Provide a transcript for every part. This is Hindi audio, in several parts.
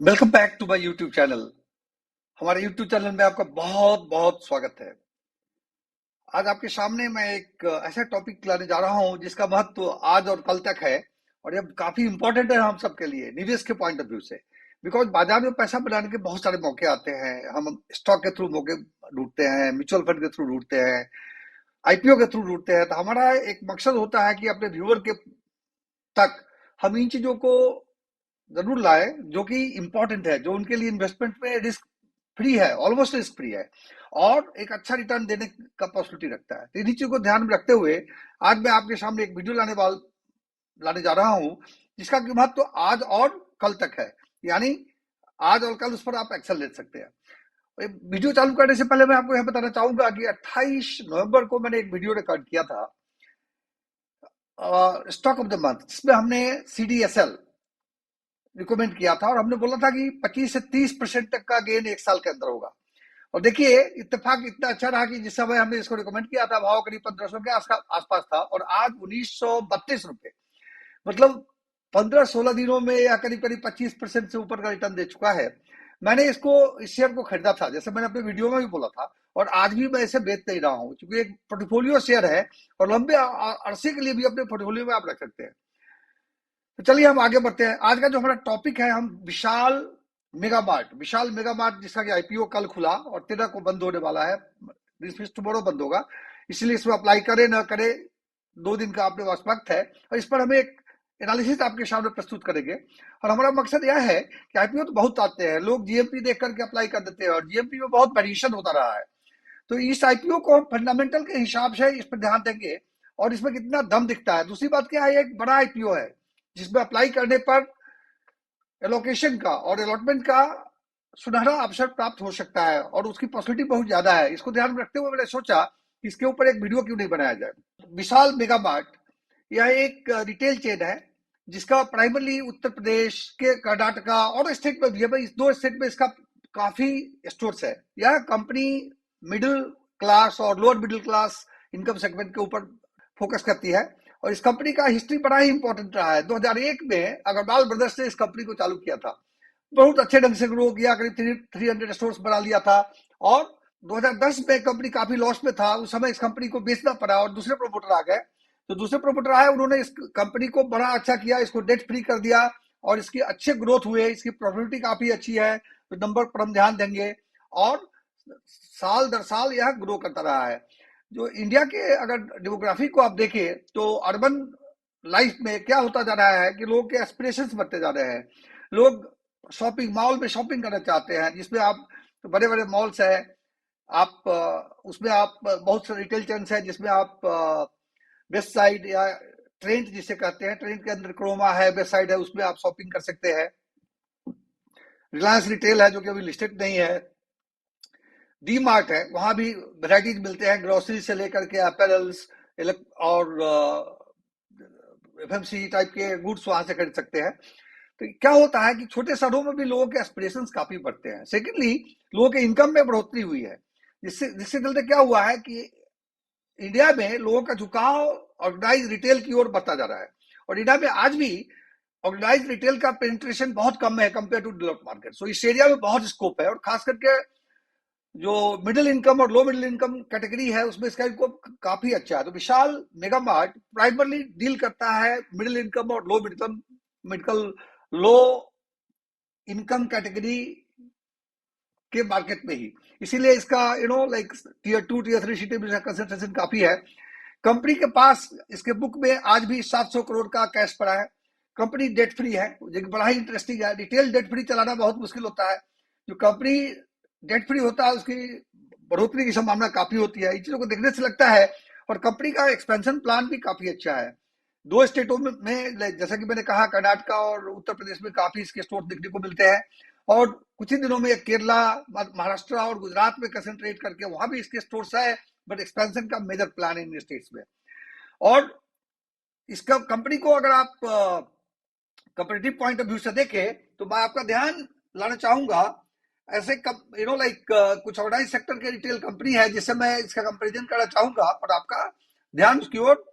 Welcome back to my YouTube channel. हमारे यूट्यूब चैनल में आपका बहुत बहुत स्वागत है। आज आपके सामने मैं एक ऐसा टॉपिक लाने जा रहा हूं जिसका महत्व आज और कल तक है, और ये काफी इंपॉर्टेंट है हम सबके लिए निवेश के पॉइंट ऑफ व्यू से। बिकॉज बाजार में पैसा बनाने के बहुत सारे मौके आते हैं। हम स्टॉक के थ्रू मौके ढूंढते हैं, म्यूचुअल फंड के थ्रू ढूंढते हैं, आईपीओ के थ्रू ढूंढते हैं। तो हमारा एक मकसद होता है कि अपने व्यूअर के तक हम इन चीजों को जरूर लाए जो कि इंपॉर्टेंट है, जो उनके लिए इन्वेस्टमेंट में रिस्क फ्री है, ऑलमोस्ट रिस्क फ्री है, और एक अच्छा रिटर्न देने का पॉसिबिलिटी रखता है। तो इन्हीं चीजों को ध्यान में रखते हुए आज मैं आपके सामने एक वीडियो लाने जा रहा हूं जिसका कीमत तो आज और कल तक है। यानी आज और कल उस पर आप एक्शन ले सकते हैं। वीडियो चालू करने से पहले मैं आपको यह बताना चाहूंगा कि 28 नवंबर को मैंने एक वीडियो रिकॉर्ड किया था, स्टॉक ऑफ द मंथ, जिसमें हमने सीडीएसएल रिकमेंड किया था और हमने बोला था कि 25 से 30% तक का गेन एक साल के अंदर होगा। और देखिए, इत्तेफाक इतना अच्छा रहा कि जिस समय हमने इसको रिकमेंड किया था भाव करीब 1500 के आसपास था, और आज 1932 रुपए, मतलब 15-16 दिनों में या करीब करीब 25% से ऊपर का रिटर्न दे चुका है। मैंने इस शेयर को खरीदा था, जैसे मैंने अपने वीडियो में भी बोला था, और आज भी मैं इसे बेच नहीं रहा हूं क्योंकि एक पोर्टफोलियो शेयर है और लंबे अरसे के लिए भी अपने पोर्टफोलियो में आप रख सकते हैं। तो चलिए हम आगे बढ़ते हैं। आज का जो हमारा टॉपिक है, हम विशाल मेगा मार्ट जिसका कि आईपीओ कल खुला और 13 को बंद होने वाला है, टुमारो बंद होगा। इसलिए इसमें अप्लाई करे ना करे, 2 दिन का अपने पास वक्त है, और इस पर हमें एक एनालिसिस आपके सामने प्रस्तुत करेंगे। और हमारा मकसद यह है कि आईपीओ तो बहुत आते हैं, लोग जीएमपी देख करके अप्लाई कर देते हैं और जीएमपी में बहुत वेरिएशन होता रहा है। तो इस आईपीओ को हम फंडामेंटल के हिसाब से इस पर ध्यान देंगे और इसमें कितना दम दिखता है। दूसरी बात क्या है, एक बड़ा आईपीओ है जिसमें अप्लाई करने पर एलोकेशन का और अलॉटमेंट का सुनहरा अवसर प्राप्त हो सकता है और उसकी पॉसिबिलिटी बहुत ज्यादा है। इसको ध्यान में रखते हुए मैंने सोचा कि इसके ऊपर एक वीडियो क्यों नहीं बनाया जाए। विशाल मेगा मार्ट यह एक रिटेल चेन है जिसका प्राइमरली उत्तर प्रदेश के कर्नाटका और स्टेट में भी है। इस 2 स्टेट में इसका काफी स्टोर्स है। यह कंपनी मिडिल क्लास और lower middle class income segment के ऊपर फोकस करती है, और इस कंपनी का हिस्ट्री बड़ा ही इंपॉर्टेंट रहा है। 2001 में अग्रवाल ब्रदर्स ने इस कंपनी को चालू किया था, बहुत अच्छे ढंग से ग्रो किया, करीब 300 स्टोर्स बना लिया था, और 2010 में कंपनी काफी लॉस में था। उस समय इस कंपनी को बेचना पड़ा और दूसरे प्रमोटर आ गए। तो दूसरे प्रमोटर आए, उन्होंने इस कंपनी को बड़ा अच्छा किया, इसको डेट फ्री कर दिया और इसकी अच्छे ग्रोथ हुए, इसकी प्रॉफिटिविटी काफी अच्छी है। तो नंबर पर हम ध्यान देंगे, और साल दर साल यह ग्रो करता रहा है। जो इंडिया के अगर डेमोग्राफी को आप देखें तो अर्बन लाइफ में क्या होता जा रहा है कि लोगों के एस्पिरेशंस बढ़ते जा रहे हैं। लोग शॉपिंग मॉल में शॉपिंग करना चाहते हैं, जिसमें आप बड़े बड़े मॉल्स है, आप उसमें आप बहुत से रिटेल चेन्स है जिसमें आप वेस्ट साइड या ट्रेंड जिसे कहते हैं, ट्रेंड के अंदर क्रोमा है, वेस्ट साइड है, उसमें आप शॉपिंग कर सकते हैं। रिलायंस रिटेल है जो कि अभी लिस्टेड नहीं है। डी मार्ट है, वहां भी वेराइटीज मिलते हैं, ग्रोसरी से लेकर के अपैरल्स और एफएमसी टाइप के गुड्स वहां से खरीद सकते हैं। तो क्या होता है कि छोटे शहरों में भी लोगों के एस्पिरेशंस काफी बढ़ते हैं। सेकेंडली, लोगों के इनकम में बढ़ोतरी हुई है, जिससे जिसके चलते क्या हुआ है कि इंडिया में लोगों का झुकाव ऑर्गेनाइज रिटेल की ओर बढ़ता जा रहा है। और इंडिया में आज भी ऑर्गेनाइज रिटेल का पेनिट्रेशन बहुत कम है कंपेयर टू डेवलप्ड मार्केट। सो इस एरिया में बहुत स्कोप है, और खास करके जो मिडिल इनकम और लो मिडिल इनकम कैटेगरी है उसमें इसका इनको काफी अच्छा है। तो विशाल मेगा मार्ट प्राइमरली डील करता है मिडिल इनकम और मिडिल लो इनकम कैटेगरी के मार्केट में ही। इसीलिए इसका लाइक टीयर 2 टीयर 3 सिटी में कंसंट्रेशन काफी है। कंपनी के पास इसके बुक में आज भी 700 करोड़ का कैश पड़ा है। कंपनी डेट फ्री है, जो बड़ा ही इंटरेस्टिंग है। रिटेल डेट फ्री चलाना बहुत मुश्किल होता है। जो कंपनी डेट फ्री होता है उसकी बढ़ोतरी की संभावना काफी होती है। इन चीजों को देखने से लगता है, और कंपनी का एक्सपेंशन प्लान भी काफी अच्छा है। 2 स्टेटों में जैसा कि मैंने कहा, कर्नाटका और उत्तर प्रदेश में काफी इसके स्टोर देखने को मिलते हैं, और कुछ ही दिनों में केरला, महाराष्ट्र और गुजरात में कंसंट्रेट करके वहां भी इसके स्टोर्स है। बट एक्सपेंशन का मेजर प्लान है इन स्टेट्स में। और इसका कंपनी को अगर आप कंपेटिटिव पॉइंट ऑफ व्यू से देखें तो मैं आपका ध्यान लाना चाहूंगा ऐसे लाइक कुछ ऑर्गेनाइज सेक्टर के रिटेल कंपनी है जिससे मैं इसका कंपेरिजन करना चाहूंगा और आपका ध्यान उसकी ओर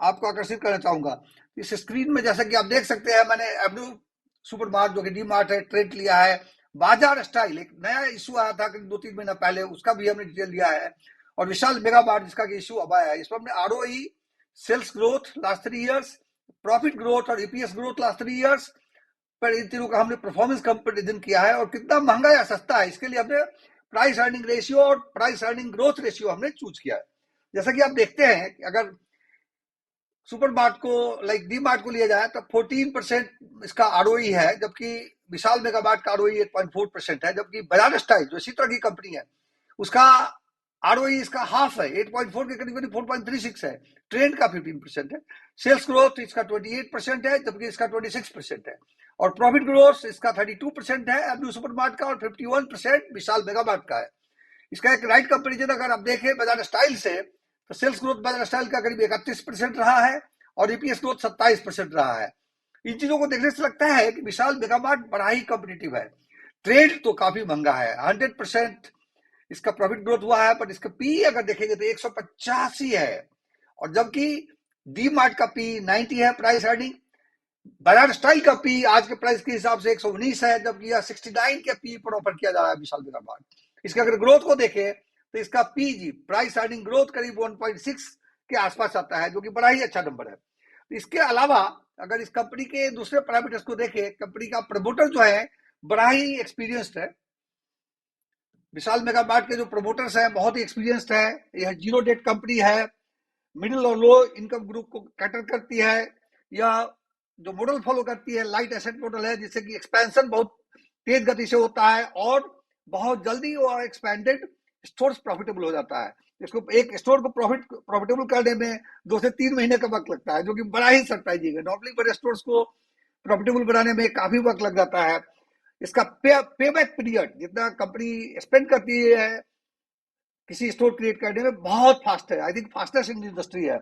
आपको आकर्षित करना चाहूंगा। इस स्क्रीन में जैसा कि आप देख सकते हैं, मैंने एवेन्यू सुपर मार्ट जो कि डी मार्ट है, ट्रेंड लिया है। बाजार स्टाइल एक नया इशू आया था करीब 2-3 महीना पहले, उसका भी हमने डिटेल लिया है। और विशाल मेगा मार्ट जिसका इशू अब आया है, इस पर हमने ROE, sales growth last 3 years, profit growth और ईपीएस ग्रोथ लास्ट 3 इयर्स पर इन तीनों का हमने परफॉर्मेंस कंपेरिजन किया है। और कितना महंगा या सस्ता है इसके लिए हमने प्राइस अर्निंग रेशियो और प्राइस अर्निंग ग्रोथ रेशियो हमने चूज किया है। जैसा कि आप देखते हैं कि अगर सुपर मार्ट को लाइक डी मार्ट को लिया जाए तो 14% इसका आरओई है, जबकि विशाल मेगा मार्ट का आरओई 8.4% है, जबकि बजाज स्टाइल जो इसी तरह की कंपनी है उसका आरओई इसका हाफ है, 8.4 के करीब 4.36 है। ट्रेंड का 15% है। सेल्स ग्रोथ इसका 28% है, जबकि इसका 26% है। और प्रॉफिट ग्रोथ इसका 32% है एवन्यू सुपर मार्ट का, और 51% विशाल मेगा मार्ट का है। इसका एक राइट कंपेरिजन अगर आप देखें बजाज स्टाइल से, तो सेल्स ग्रोथ बजाज स्टाइल का करीब 31% रहा है और ईपीएस ग्रोथ 27% रहा है। इन चीजों को देखने से लगता है कि विशाल मेगा मार्ट बड़ा ही कॉम्पिटिटिव है। ट्रेड तो काफी महंगा है, 100% इसका प्रॉफिट ग्रोथ हुआ है, पर इसका पी अगर देखेंगे तो 185 है, और जबकि डी मार्ट का पी 90 है प्राइस अर्निंग। बजाज स्टाइल का पी आज के प्राइस के हिसाब से 119 है, जबकि यह 69 के पी पर ऑफर किया जा रहा है विशाल मेगा मार्ट। इसके अगर ग्रोथ को देखें तो इसका पीजी प्राइस अर्निंग ग्रोथ करीब 1.6 के आसपास आता है, जो कि बड़ा ही अच्छा नंबर है। इसके अलावा अगर इस कंपनी के दूसरे पैरामीटर्स को देखें, कंपनी का प्रमोटर जो है बड़ा ही एक्सपीरियंस्ड है। विशाल मेगा मार्ट के जो प्रमोटर्स हैं बहुत ही एक्सपीरियंस्ड है। यह जीरो डेट कंपनी है, मिडिल और लो इनकम ग्रुप को कैटर करती है। यह जो मॉडल फॉलो करती है लाइट एसेट मॉडल है, जिससे कि एक्सपेंशन बहुत तेज गति से होता है और बहुत जल्दी और एक्सपेंडेड स्टोर्स प्रॉफिटेबल हो जाता है। इसको एक स्टोर को प्रॉफिटेबल करने में 2 से 3 महीने का वक्त लगता है, जो कि बड़ा ही सरप्राइजिंग है। नॉर्मली बड़े स्टोर्स को प्रॉफिटेबल बनाने में काफी वक्त लग जाता है। इसका पेबैक पीरियड जितना कंपनी स्पेंड करती है किसी स्टोर क्रिएट करने में बहुत फास्ट है, I think fastest in industry है।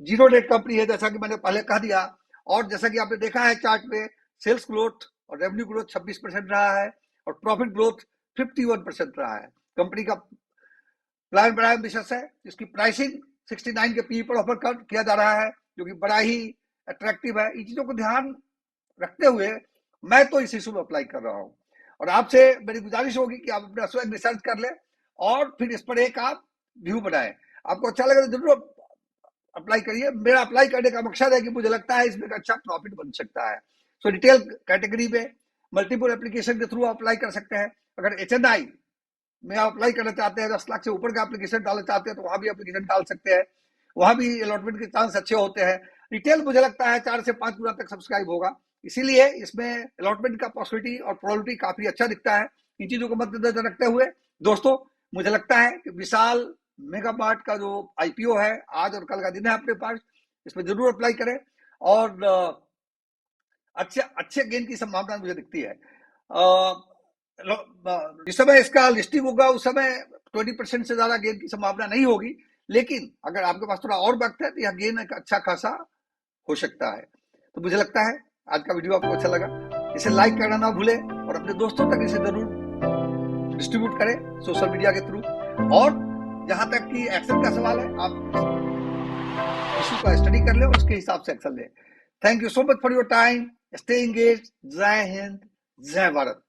जीरो डेट कंपनी है जैसा कि मैंने पहले कह दिया। और जैसा कि आपने देखा है चार्ट में, सेल्स ग्रोथ और रेवेन्यू ग्रोथ 26% रहा है और प्रॉफिट ग्रोथ 51% रहा है। कंपनी का प्लान बड़ा एम्बिशियस है, जिसकी प्राइसिंग 69 के पी पर ऑफर किया जा रहा है, जो कि बड़ा ही अट्रैक्टिव है। इन चीजों को ध्यान रखते हुए मैं तो इस इशू में अप्लाई कर रहा हूं, और आपसे मेरी गुजारिश होगी कि आप अपना स्वयं रिसर्च कर लें और फिर इस पर एक आप व्यू बनाएं। आपको अच्छा लगे तो जरूर अप्लाई करिए। मेरा अप्लाई करने का मकसद है कि मुझे लगता है इसमें अच्छा प्रॉफिट बन सकता है। सो रिटेल कैटेगरी में मल्टीपल एप्लीकेशन के थ्रू अप्लाई कर सकते हैं। अगर एचएनआई में आप अप्लाई करना चाहते हैं, 10 लाख से ऊपर का एप्लीकेशन डालना चाहते हैं, तो वहां भी एप्लीकेशन डाल सकते हैं। वहां भी अलॉटमेंट के चांस अच्छे होते हैं। रिटेल मुझे लगता है 4 से 5 गुना तक सब्सक्राइब होगा, इसीलिए इसमें अलॉटमेंट का पॉसिबिलिटी और प्रोबेबिलिटी काफी अच्छा दिखता है। इन चीजों को मद्देनजर रखते हुए दोस्तों, मुझे लगता है कि विशाल मेगा मार्ट का जो आईपीओ है, आज और कल का दिन है अपने पास, इसमें जरूर अप्लाई करें और अच्छे गेन की संभावना मुझे दिखती है। जिस समय इसका लिस्टिंग होगा उस समय 20% से ज्यादा गेन की संभावना नहीं होगी, लेकिन अगर आपके पास थोड़ा और वक्त है तो यह गेन एक अच्छा खासा हो सकता है। तो मुझे लगता है आज का वीडियो आपको अच्छा लगा, इसे लाइक करना ना भूलें और अपने दोस्तों तक इसे जरूर डिस्ट्रीब्यूट करें सोशल मीडिया के थ्रू। और जहां तक कि एक्शन का सवाल है, आप इशू का स्टडी कर लें और उसके हिसाब से एक्शन लें। Thank you so much for your time. Stay engage. जय हिंद, जय भारत।